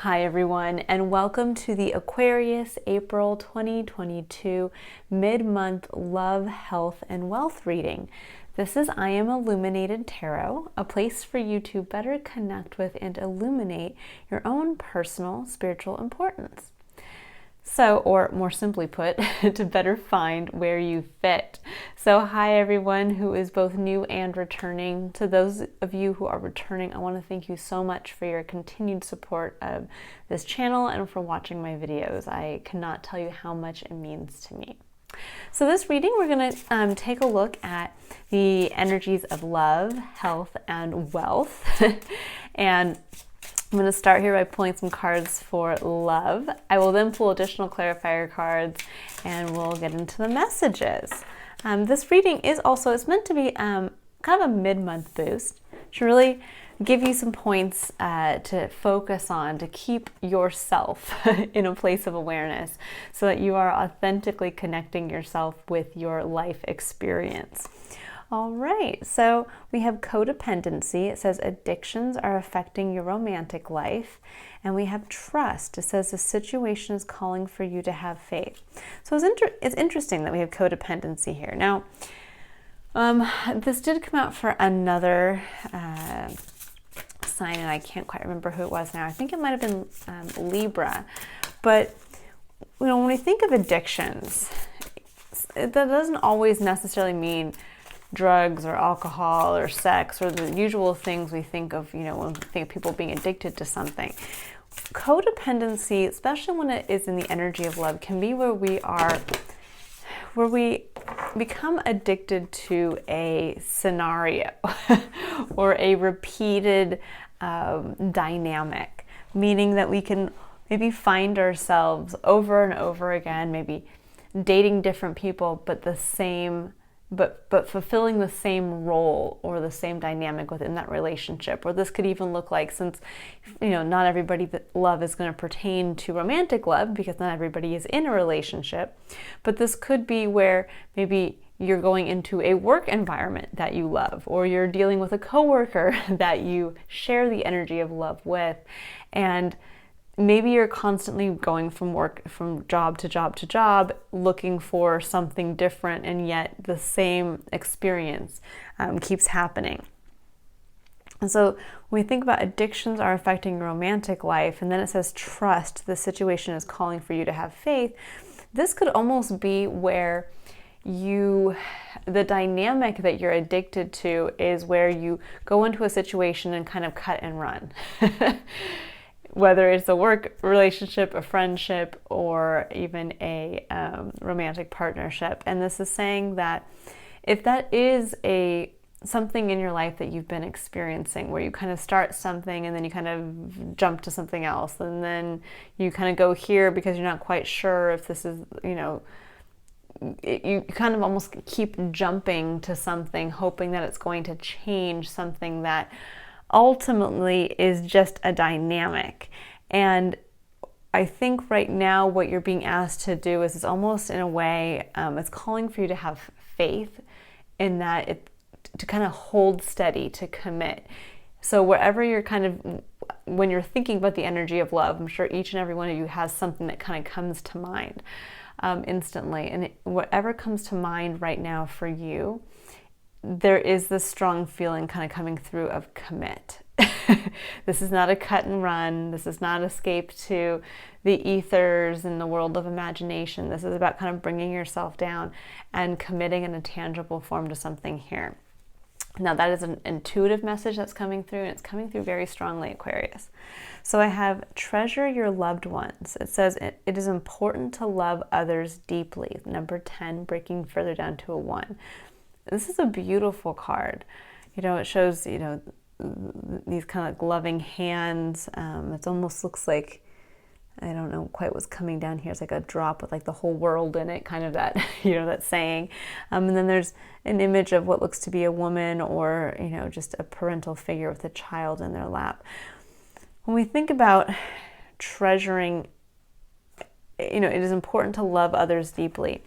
Hi everyone, and welcome to the Aquarius April 2022 mid-month love, health, and wealth reading. This is I Am Illuminated Tarot, a place for you to better connect with and illuminate your own personal spiritual importance. So, or more simply put, to better find where you fit. So hi everyone who is both new and returning. To those of you who are returning, I want to thank you so much for your continued support of this channel and for watching my videos. I cannot tell you how much it means to me. So this reading, we're going to take a look at the energies of love, health, and wealth. And I'm going to start here by pulling some cards for love. I will then pull additional clarifier cards and we'll get into the messages. This reading is also, it's meant to be kind of a mid-month boost to really give you some points to focus on, to keep yourself in a place of awareness so that you are authentically connecting yourself with your life experience. All right, so we have codependency. It says addictions are affecting your romantic life. And we have trust. It says the situation is calling for you to have faith. So it's interesting that we have codependency here. Now, this did come out for another sign, and I can't quite remember who it was now. I think it might have been Libra. But you know, when we think of addictions, that doesn't always necessarily mean drugs or alcohol or sex or the usual things we think of, you know, when we think of people being addicted to something. Codependency, especially when it is in the energy of love, can be where we become addicted to a scenario or a repeated dynamic, meaning that we can maybe find ourselves over and over again, maybe dating different people, but but fulfilling the same role or the same dynamic within that relationship. Or this could even look like, since you know not everybody love is going to pertain to romantic love because not everybody is in a relationship, but this could be where maybe you're going into a work environment that you love, or you're dealing with a coworker that you share the energy of love with, and maybe you're constantly going from job to job to job, looking for something different, and yet the same experience keeps happening. And so when we think about addictions are affecting your romantic life, and then it says trust, the situation is calling for you to have faith, this could almost be where the dynamic that you're addicted to is where you go into a situation and kind of cut and run. Whether it's a work relationship, a friendship, or even a romantic partnership. And this is saying that if that is something in your life that you've been experiencing, where you kind of start something and then you kind of jump to something else, and then you kind of go here because you're not quite sure if this is, you know, you kind of almost keep jumping to something, hoping that it's going to change something that ultimately is just a dynamic. And I think right now what you're being asked to do is almost in a way, it's calling for you to have faith in that, to kind of hold steady, to commit. So wherever you're kind of, when you're thinking about the energy of love, I'm sure each and every one of you has something that kind of comes to mind instantly. And whatever comes to mind right now for you, there is this strong feeling kind of coming through of commit. This is not a cut and run. This is not escape to the ethers and the world of imagination. This is about kind of bringing yourself down and committing in a tangible form to something here. Now that is an intuitive message that's coming through, and it's coming through very strongly, Aquarius. So I have treasure your loved ones. It says it is important to love others deeply. Number 10, breaking further down to a 1. This is a beautiful card. You know, it shows, you know, these kind of loving hands. It almost looks like, I don't know quite what's coming down here. It's like a drop with like the whole world in it, kind of that, you know, that saying. And then there's an image of what looks to be a woman, or, you know, just a parental figure with a child in their lap. When we think about treasuring, you know, it is important to love others deeply.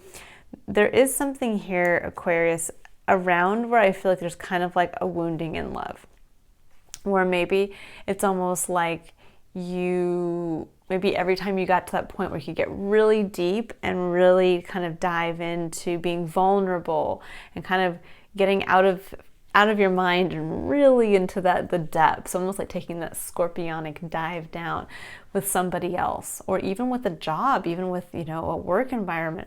There is something here, Aquarius, around where I feel like there's kind of like a wounding in love, where maybe it's almost like you maybe every time you got to that point where you could get really deep and really kind of dive into being vulnerable and kind of getting out of your mind and really into the depths, almost like taking that scorpionic dive down with somebody else, or even with a job, even with, a work environment,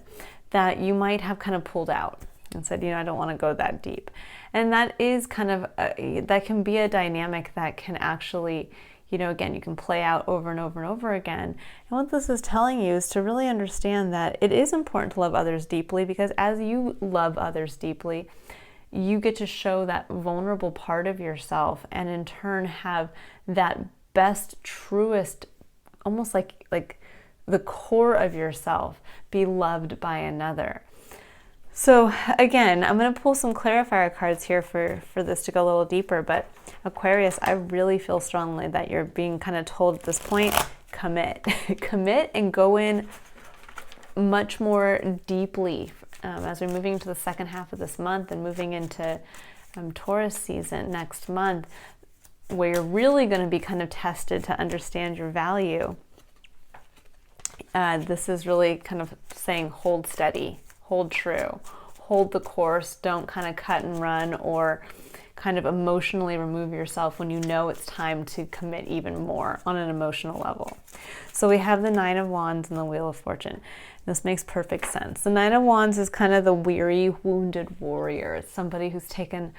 that you might have kind of pulled out and said, I don't want to go that deep. And that is kind of, that can be a dynamic that can actually, again, you can play out over and over and over again. And what this is telling you is to really understand that it is important to love others deeply, because as you love others deeply, you get to show that vulnerable part of yourself, and in turn have that best, truest, almost like the core of yourself be loved by another. So again, I'm going to pull some clarifier cards here for this to go a little deeper, but Aquarius, I really feel strongly that you're being kind of told at this point, commit. Commit and go in much more deeply as we're moving into the second half of this month and moving into Taurus season next month, where you're really going to be kind of tested to understand your value. This is really kind of saying hold steady, hold true, hold the course, don't kind of cut and run or kind of emotionally remove yourself when you know it's time to commit even more on an emotional level. So we have the Nine of Wands and the Wheel of Fortune. This makes perfect sense. The Nine of Wands is kind of the weary, wounded warrior. It's somebody who's taken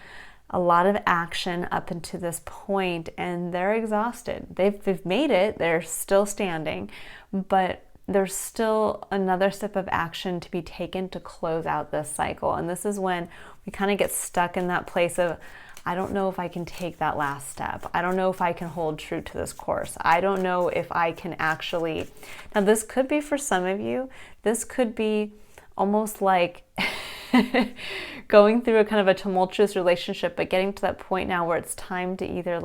a lot of action up until this point and they're exhausted. They've made it, they're still standing, but there's still another step of action to be taken to close out this cycle. And this is when we kind of get stuck in that place of, I don't know if I can take that last step. I don't know if I can hold true to this course. I don't know if I can actually. Now, this could be for some of you, this could be almost like going through a kind of a tumultuous relationship, but getting to that point now where it's time to either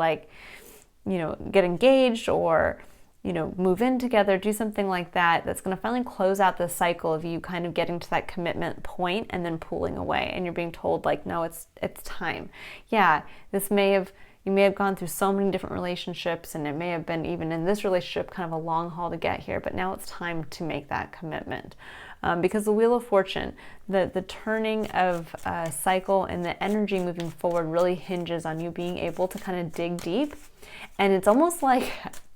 get engaged or move in together, do something like that, that's going to finally close out this cycle of you kind of getting to that commitment point and then pulling away. And you're being told no, it's time. Yeah, you may have gone through so many different relationships, and it may have been even in this relationship kind of a long haul to get here, but now it's time to make that commitment. Because the Wheel of Fortune, the turning of a cycle and the energy moving forward really hinges on you being able to kind of dig deep. And it's almost like,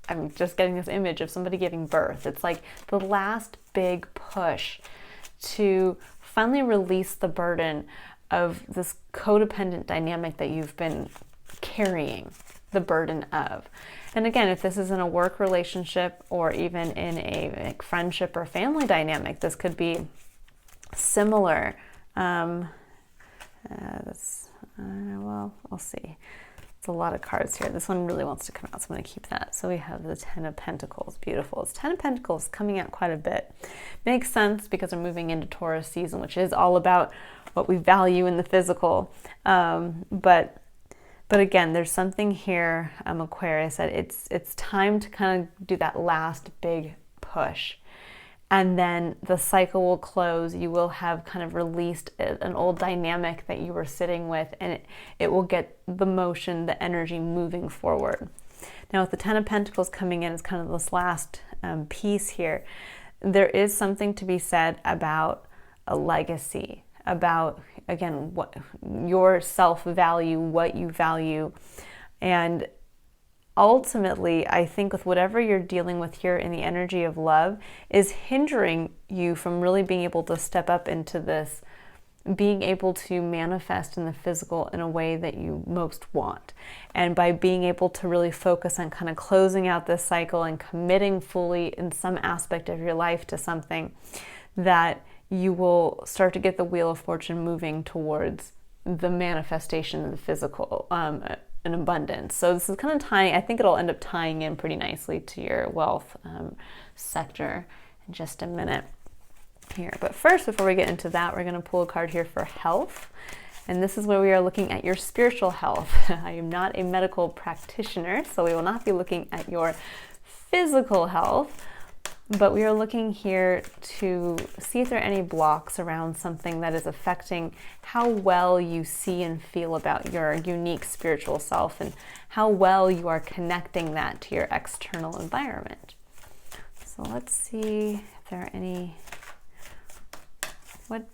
I'm just getting this image of somebody giving birth. It's like the last big push to finally release the burden of this codependent dynamic that you've been carrying the burden of. And again, if this is in a work relationship or even in a friendship or family dynamic, this could be similar. We'll see. It's a lot of cards here. This one really wants to come out, so I'm going to keep that. So we have the Ten of Pentacles. Beautiful. It's Ten of Pentacles coming out quite a bit. Makes sense because we're moving into Taurus season, which is all about what we value in the physical. But again, there's something here, Aquarius, that it's time to kind of do that last big push. And then the cycle will close. You will have kind of released an old dynamic that you were sitting with, and it will get the motion, the energy moving forward. Now, with the Ten of Pentacles coming in, it's kind of this last piece here. There is something to be said about a legacy, about, again, what your self-value, what you value. And ultimately, I think with whatever you're dealing with here in the energy of love is hindering you from really being able to step up into this, being able to manifest in the physical in a way that you most want. And by being able to really focus on kind of closing out this cycle and committing fully in some aspect of your life to something, that you will start to get the Wheel of Fortune moving towards the manifestation of the physical, in abundance. So this is kind of tying, I think it'll end up tying in pretty nicely to your wealth sector in just a minute here. But first, before we get into that, we're going to pull a card here for health. And this is where we are looking at your spiritual health. I am not a medical practitioner, so we will not be looking at your physical health, But we are looking here to see if there are any blocks around something that is affecting how well you see and feel about your unique spiritual self and how well you are connecting that to your external environment. So let's see if there are any, what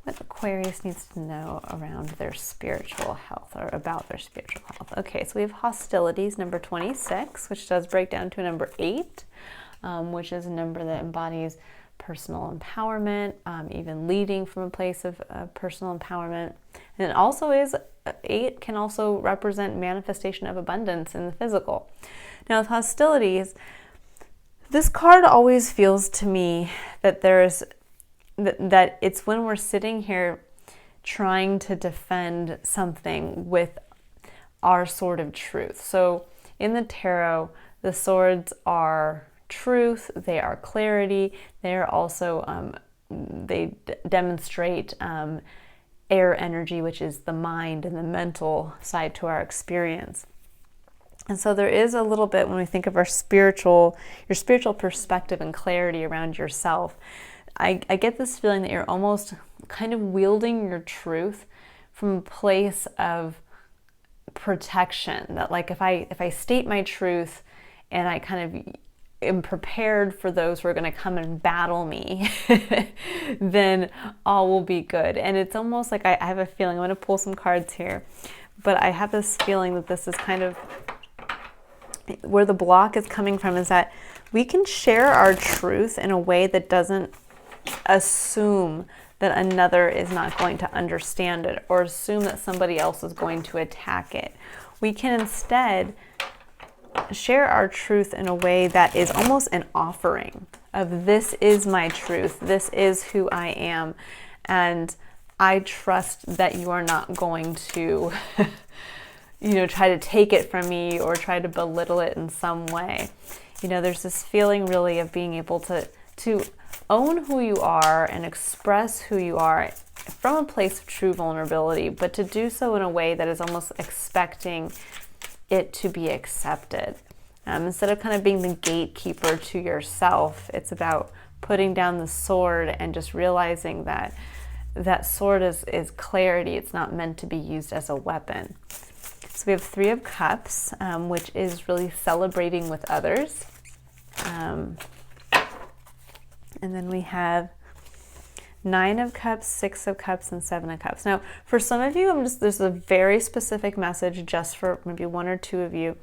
Aquarius needs to know around their spiritual health or about their spiritual health. Okay, so we have hostilities, number 26, which does break down to a number 8. Which is a number that embodies personal empowerment, even leading from a place of personal empowerment. And it also is, 8 can also represent manifestation of abundance in the physical. Now with hostilities, this card always feels to me that that it's when we're sitting here trying to defend something with our sword of truth. So in the tarot, the swords are truth, they are clarity, they are also, they demonstrate air energy, which is the mind and the mental side to our experience. And so there is a little bit, when we think of your spiritual perspective and clarity around yourself, I get this feeling that you're almost kind of wielding your truth from a place of protection, that like if I state my truth and I kind of am prepared for those who are going to come and battle me, then all will be good. And it's almost like I have a feeling, I'm going to pull some cards here, but I have this feeling that this is kind of where the block is coming from, is that we can share our truth in a way that doesn't assume that another is not going to understand it or assume that somebody else is going to attack it. We can instead share our truth in a way that is almost an offering of, this is my truth, this is who I am, and I trust that you are not going to try to take it from me or try to belittle it in some way. There's this feeling really of being able to own who you are and express who you are from a place of true vulnerability, but to do so in a way that is almost expecting it to be accepted. Instead of kind of being the gatekeeper to yourself, it's about putting down the sword and just realizing that that sword is clarity. It's not meant to be used as a weapon. So we have 3 of Cups, which is really celebrating with others. And then we have 9 of Cups, 6 of Cups, and 7 of Cups. Now, for some of you, there's a very specific message just for maybe 1 or 2 of you,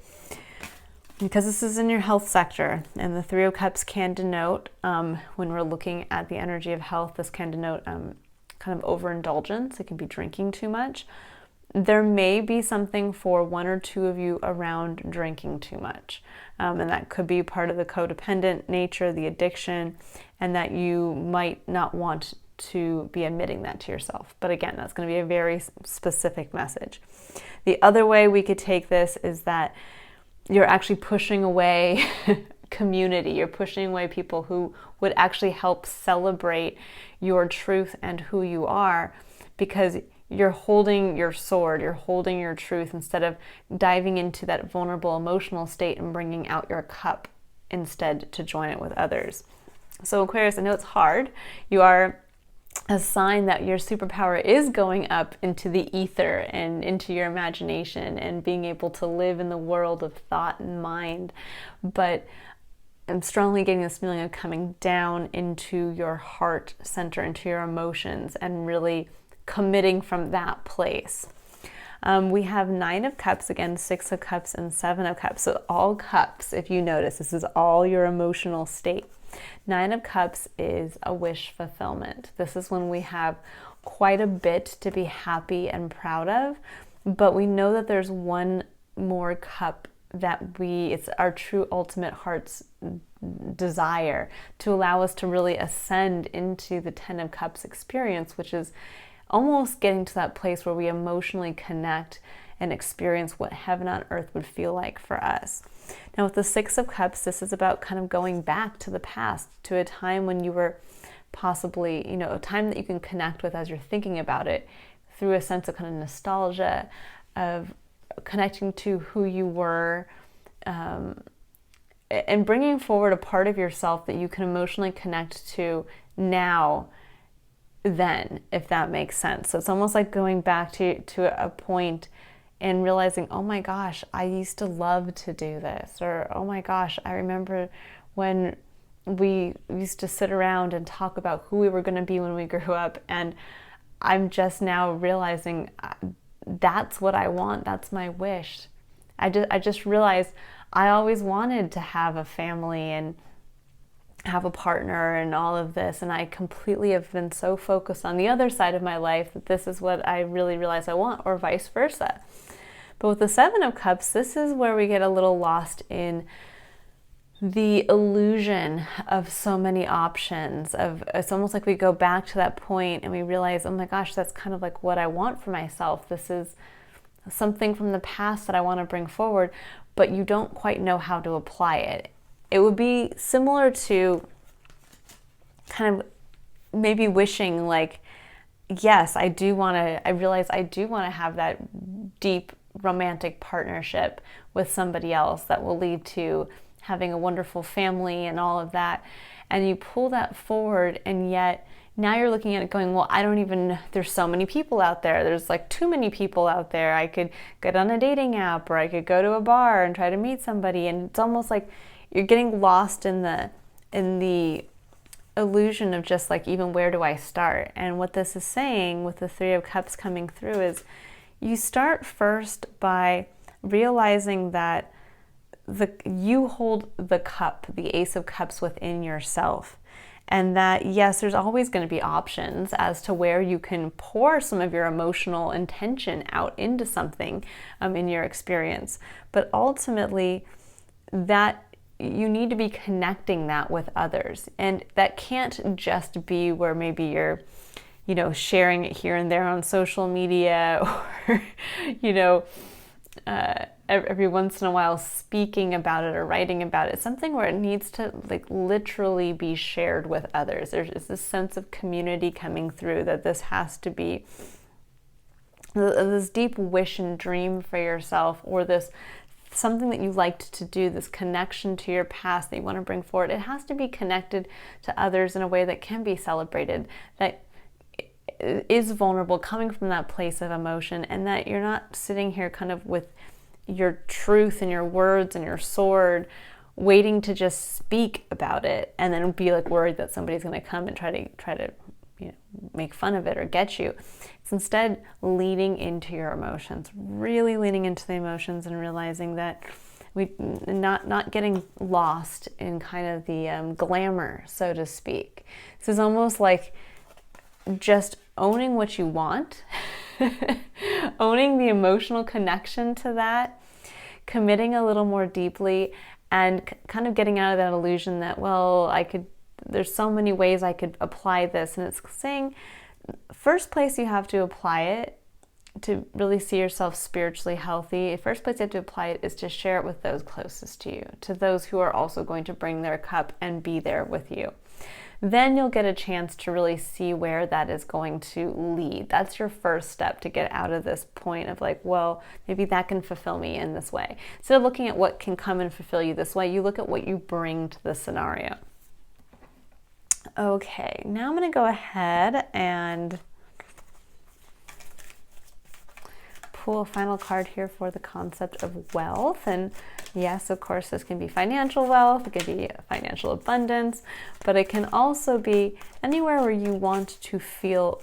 because this is in your health sector, and the 3 of Cups can denote, when we're looking at the energy of health, this can denote kind of overindulgence. It can be drinking too much. There may be something for 1 or 2 of you around drinking too much. And that could be part of the codependent nature, the addiction, and that you might not want to be admitting that to yourself. But again, that's going to be a very specific message. The other way we could take this is that you're actually pushing away community. You're pushing away people who would actually help celebrate your truth and who you are, because you're holding your sword, you're holding your truth, instead of diving into that vulnerable emotional state and bringing out your cup instead to join it with others. So Aquarius, I know it's hard. You are a sign that your superpower is going up into the ether and into your imagination and being able to live in the world of thought and mind. But I'm strongly getting this feeling of coming down into your heart center, into your emotions, and really committing from that place. We have 9 of Cups, again, 6 of Cups, and 7 of Cups. So all cups, if you notice, this is all your emotional state. 9 of Cups is a wish fulfillment. This is when we have quite a bit to be happy and proud of, but we know that there's one more cup that it's our true ultimate heart's desire to allow us to really ascend into the 10 of Cups experience, which is almost getting to that place where we emotionally connect and experience what heaven on earth would feel like for us. Now with the 6 of Cups, this is about kind of going back to the past, to a time when you were possibly, a time that you can connect with as you're thinking about it, through a sense of kind of nostalgia, of connecting to who you were, and bringing forward a part of yourself that you can emotionally connect to now, then, if that makes sense. So it's almost like going back to a point and realizing, oh my gosh, I used to love to do this, or oh my gosh, I remember when we used to sit around and talk about who we were going to be when we grew up, and I'm just now realizing that's what I want, that's my wish. I just realized I always wanted to have a family and have a partner and all of this, and I completely have been so focused on the other side of my life that this is what I really realize I want, or vice versa. But with the Seven of Cups, this is where we get a little lost in the illusion of so many options. It's almost like we go back to that point and we realize, oh my gosh, that's kind of like what I want for myself. This is something from the past that I want to bring forward, but you don't quite know how to apply it. It would be similar to kind of maybe wishing like, yes, I realize I do want to have that deep romantic partnership with somebody else that will lead to having a wonderful family and all of that. And you pull that forward, and yet now you're looking at it going, well, there's so many people out there. There's like too many people out there. I could get on a dating app, or I could go to a bar and try to meet somebody. And it's almost like you're getting lost in the illusion of just like, even where do I start? And what this is saying with the Three of Cups coming through is you start first by realizing that you hold the cup, the Ace of Cups, within yourself. And that, yes, there's always going to be options as to where you can pour some of your emotional intention out into something in your experience. But ultimately, that you need to be connecting that with others. And that can't just be where maybe you're, sharing it here and there on social media, or, every once in a while speaking about it or writing about it. Something where it needs to like literally be shared with others. There's this sense of community coming through, that this has to be this deep wish and dream for yourself, or this something that you liked to do, this connection to your past that you want to bring forward. It has to be connected to others in a way that can be celebrated, that is vulnerable, coming from that place of emotion, and that you're not sitting here kind of with your truth and your words and your sword waiting to just speak about it and then be like worried that somebody's going to come and try to make fun of it or get you. It's instead leaning into your emotions, really leaning into the emotions, and realizing that we not getting lost in kind of the glamour, so to speak. This is almost like just owning what you want, owning the emotional connection to that, committing a little more deeply, and kind of getting out of that illusion that, well, there's so many ways I could apply this. And it's saying, first place you have to apply it to really see yourself spiritually healthy, first place you have to apply it is to share it with those closest to you, to those who are also going to bring their cup and be there with you. Then you'll get a chance to really see where that is going to lead. That's your first step to get out of this point of like, well, maybe that can fulfill me in this way. Instead of looking at what can come and fulfill you this way, you look at what you bring to the scenario. Okay, now I'm going to go ahead and pull a final card here for the concept of wealth. And yes, of course, this can be financial wealth, it can be financial abundance, but it can also be anywhere where you want to feel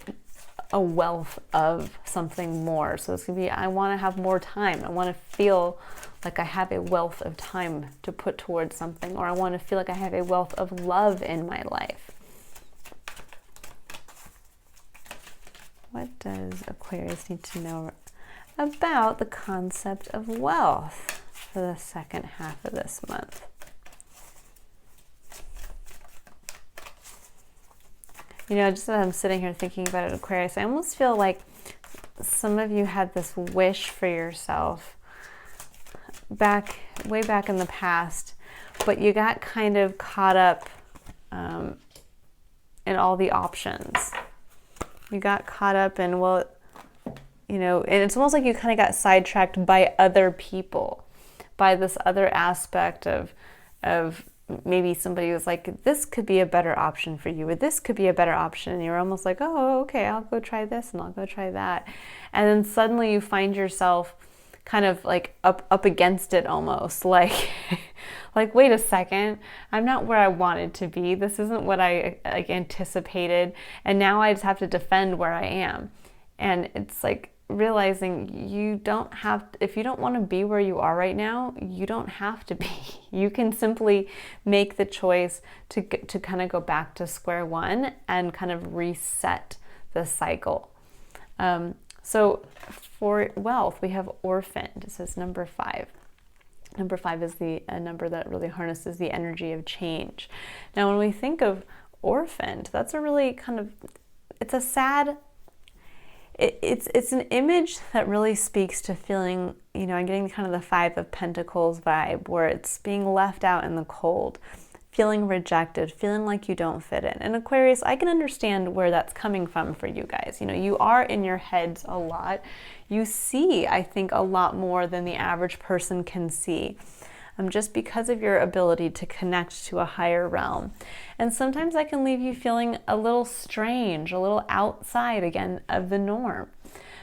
a wealth of something more. So this can be, I want to have more time. I want to feel like I have a wealth of time to put towards something, or I want to feel like I have a wealth of love in my life. What does Aquarius need to know about the concept of wealth for the second half of this month? Just as I'm sitting here thinking about it, Aquarius, I almost feel like some of you had this wish for yourself way back in the past, but you got kind of caught up in all the options. You got caught up in, and it's almost like you kind of got sidetracked by other people, by this other aspect of of maybe somebody was like, this could be a better option for you, or this could be a better option. And you're almost like, oh, okay, I'll go try this and I'll go try that. And then suddenly you find yourself kind of like up against it almost, like, like, wait a second, I'm not where I wanted to be. This isn't what I like anticipated. And now I just have to defend where I am. And it's like realizing you don't have, if you don't want to be where you are right now, you don't have to be. You can simply make the choice to kind of go back to square one and kind of reset the cycle. So for wealth, we have orphaned. It says number 5. Number 5 is the number that really harnesses the energy of change. Now, when we think of orphaned, that's a really kind of, it's a sad, it's an image that really speaks to feeling, you know, I'm getting kind of the 5 of Pentacles vibe, where it's being left out in the cold, feeling rejected, feeling like you don't fit in. And Aquarius, I can understand where that's coming from for you guys. You know, you are in your heads a lot. You see, I think, a lot more than the average person can see. Just because of your ability to connect to a higher realm. And sometimes that can leave you feeling a little strange, a little outside again of the norm.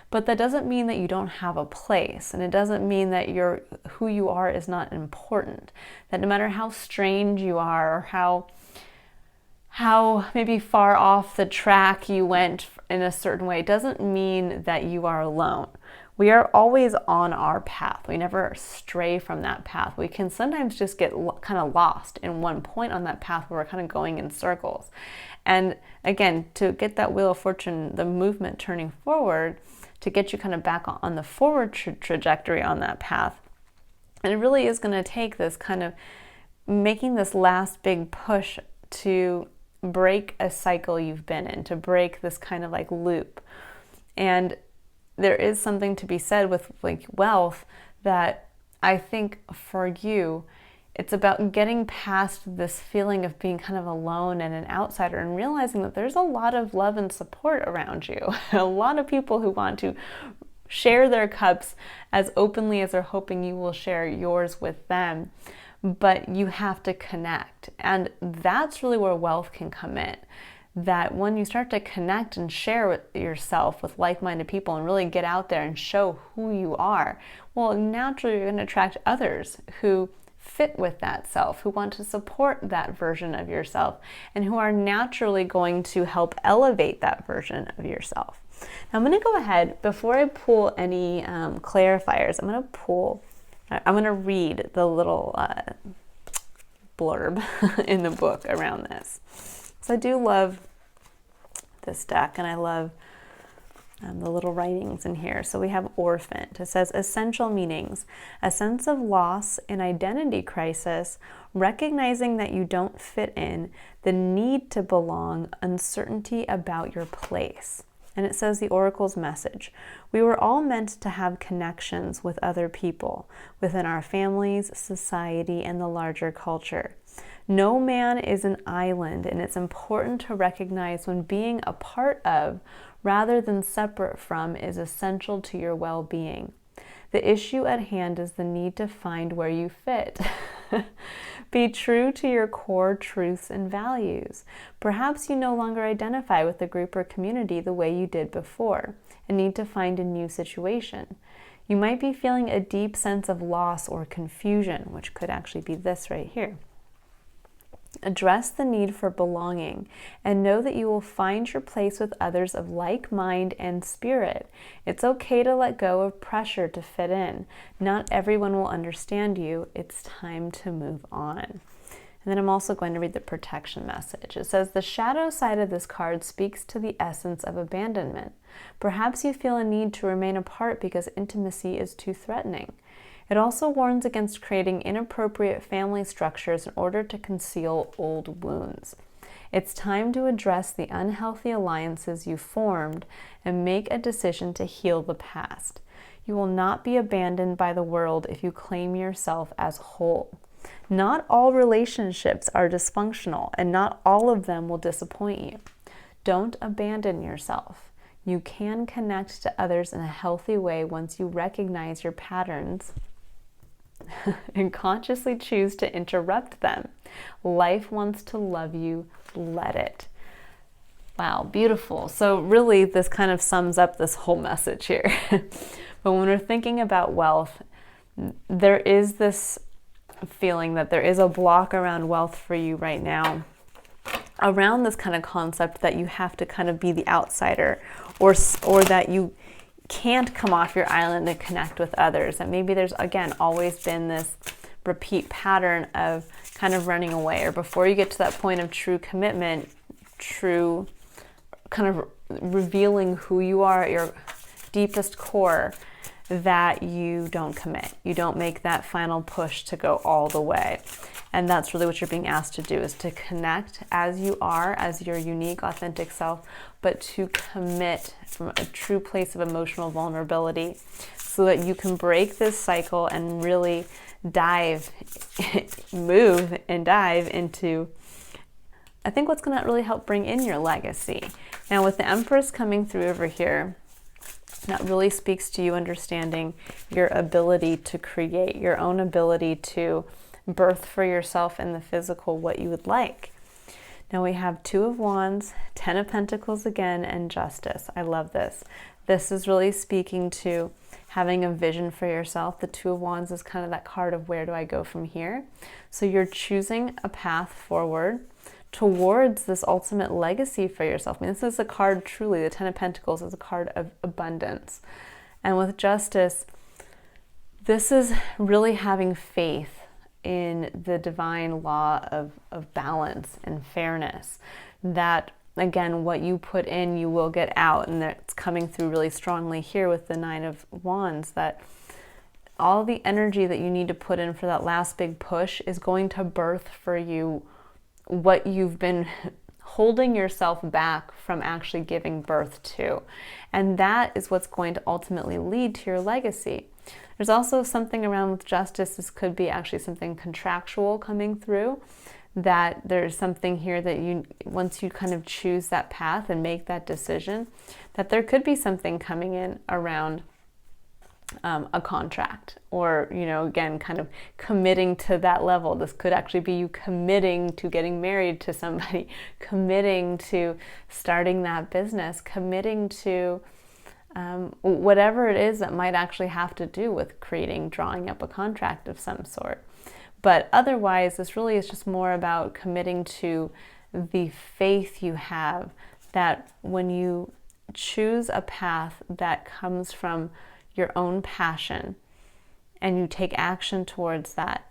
But that doesn't mean that you don't have a place, and it doesn't mean that who you are is not important. That no matter how strange you are, or how maybe far off the track you went in a certain way, doesn't mean that you are alone. We are always on our path. We never stray from that path. We can sometimes just get kind of lost in one point on that path where we're kind of going in circles. And again, to get that Wheel of Fortune, the movement turning forward, to get you kind of back on the forward trajectory on that path. And it really is going to take this kind of making this last big push to break a cycle you've been in, to break this kind of like loop. And there is something to be said with like wealth, that I think for you, it's about getting past this feeling of being kind of alone and an outsider, and realizing that there's a lot of love and support around you. A lot of people who want to share their cups as openly as they're hoping you will share yours with them. But you have to connect. And that's really where wealth can come in. That when you start to connect and share with yourself with like-minded people and really get out there and show who you are, well, naturally you're going to attract others who fit with that self, who want to support that version of yourself, and who are naturally going to help elevate that version of yourself. Now I'm going to go ahead, before I pull any clarifiers, I'm going to read the little blurb in the book around this. So I do love this deck, and I love the little writings in here. So we have orphaned. It says essential meanings: a sense of loss, an identity crisis, recognizing that you don't fit in, the need to belong, uncertainty about your place. And it says the Oracle's message: we were all meant to have connections with other people, within our families, society, and the larger culture. No man is an island, and it's important to recognize when being a part of, rather than separate from, is essential to your well-being. The issue at hand is the need to find where you fit. Be true to your core truths and values. Perhaps you no longer identify with the group or community the way you did before, and need to find a new situation. You might be feeling a deep sense of loss or confusion, which could actually be this right here. Address the need for belonging, and know that you will find your place with others of like mind and spirit. It's okay to let go of pressure to fit in. Not everyone will understand you. It's time to move on. And then I'm also going to read the protection message. It says, the shadow side of this card speaks to the essence of abandonment. Perhaps you feel a need to remain apart because intimacy is too threatening. It also warns against creating inappropriate family structures in order to conceal old wounds. It's time to address the unhealthy alliances you formed and make a decision to heal the past. You will not be abandoned by the world if you claim yourself as whole. Not all relationships are dysfunctional, and not all of them will disappoint you. Don't abandon yourself. You can connect to others in a healthy way once you recognize your patterns and consciously choose to interrupt them. Life wants to love you, let it. Wow, beautiful. So really this kind of sums up this whole message here. But when we're thinking about wealth, there is this feeling that there is a block around wealth for you right now, around this kind of concept that you have to kind of be the outsider, or that you can't come off your island and connect with others. And maybe there's, again, always been this repeat pattern of kind of running away, or before you get to that point of true commitment, true kind of revealing who you are at your deepest core, that you don't commit. You don't make that final push to go all the way. And that's really what you're being asked to do, is to connect as you are, as your unique, authentic self, but to commit from a true place of emotional vulnerability, so that you can break this cycle and really move and dive into, I think, what's going to really help bring in your legacy. Now, with the Empress coming through over here, that really speaks to you understanding your ability to create, your own ability to birth for yourself in the physical what you would like. Now we have Two of Wands, Ten of Pentacles again, and Justice. I love this. This is really speaking to having a vision for yourself. The Two of Wands is kind of that card of where do I go from here? So you're choosing a path forward towards this ultimate legacy for yourself. I mean, this is a card, truly, the Ten of Pentacles is a card of abundance. And with Justice, this is really having faith in the divine law of balance and fairness. That, again, what you put in, you will get out. And that's coming through really strongly here with the Nine of Wands, that all the energy that you need to put in for that last big push is going to birth for you what you've been holding yourself back from actually giving birth to. And that is what's going to ultimately lead to your legacy. There's also something around with Justice. This could be actually something contractual coming through, that there's something here that you, once you kind of choose that path and make that decision, that there could be something coming in around a contract, or, you know, again, kind of committing to that level. This could actually be you committing to getting married to somebody, committing to starting that business, committing to whatever it is that might actually have to do with drawing up a contract of some sort. But otherwise, this really is just more about committing to the faith you have, that when you choose a path that comes from your own passion and you take action towards that,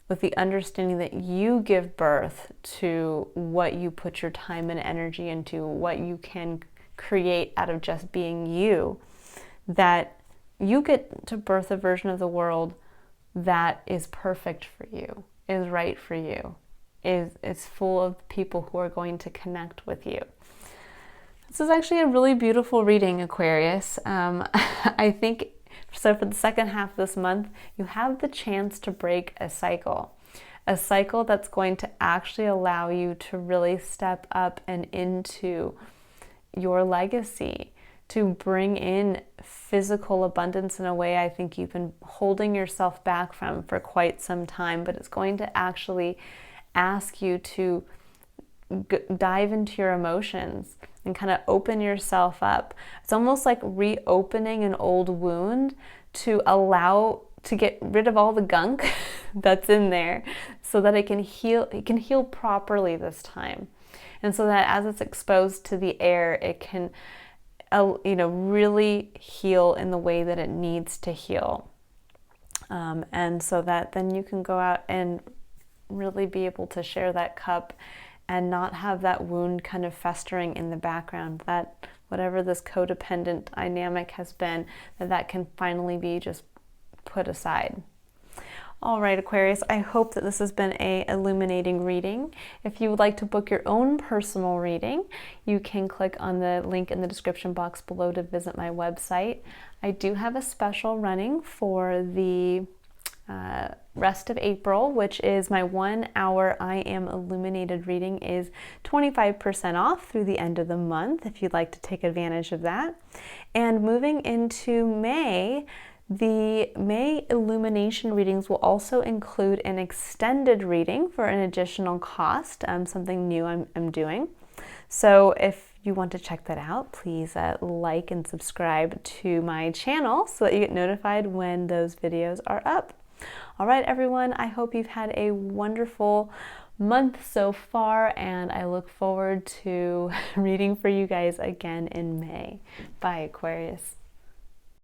with the understanding that you give birth to what you put your time and energy into, what you can create out of just being you, that you get to birth a version of the world that is perfect for you, is right for you, is full of people who are going to connect with you. This is actually a really beautiful reading, Aquarius. I think, so for the second half of this month, you have the chance to break a cycle that's going to actually allow you to really step up and into your legacy, to bring in physical abundance in a way I think you've been holding yourself back from for quite some time, but it's going to actually ask you to dive into your emotions and kind of open yourself up. It's almost like reopening an old wound to allow to get rid of all the gunk that's in there, so that it can heal properly this time. And so that as it's exposed to the air, it can really heal in the way that it needs to heal. And so that then you can go out and really be able to share that cup and not have that wound kind of festering in the background, that whatever this codependent dynamic has been, that can finally be just put aside. All right, Aquarius, I hope that this has been a illuminating reading. If you would like to book your own personal reading, you can click on the link in the description box below to visit my website. I do have a special running for the rest of April, which is my 1 hour I Am Illuminated reading is 25% off through the end of the month, if you'd like to take advantage of that. And moving into May, The May illumination readings will also include an extended reading for an additional cost, something new I'm doing. So if you want to check that out, please like and subscribe to my channel so that you get notified when those videos are up. All right, everyone, I hope you've had a wonderful month so far, and I look forward to reading for you guys again in May. Bye, Aquarius.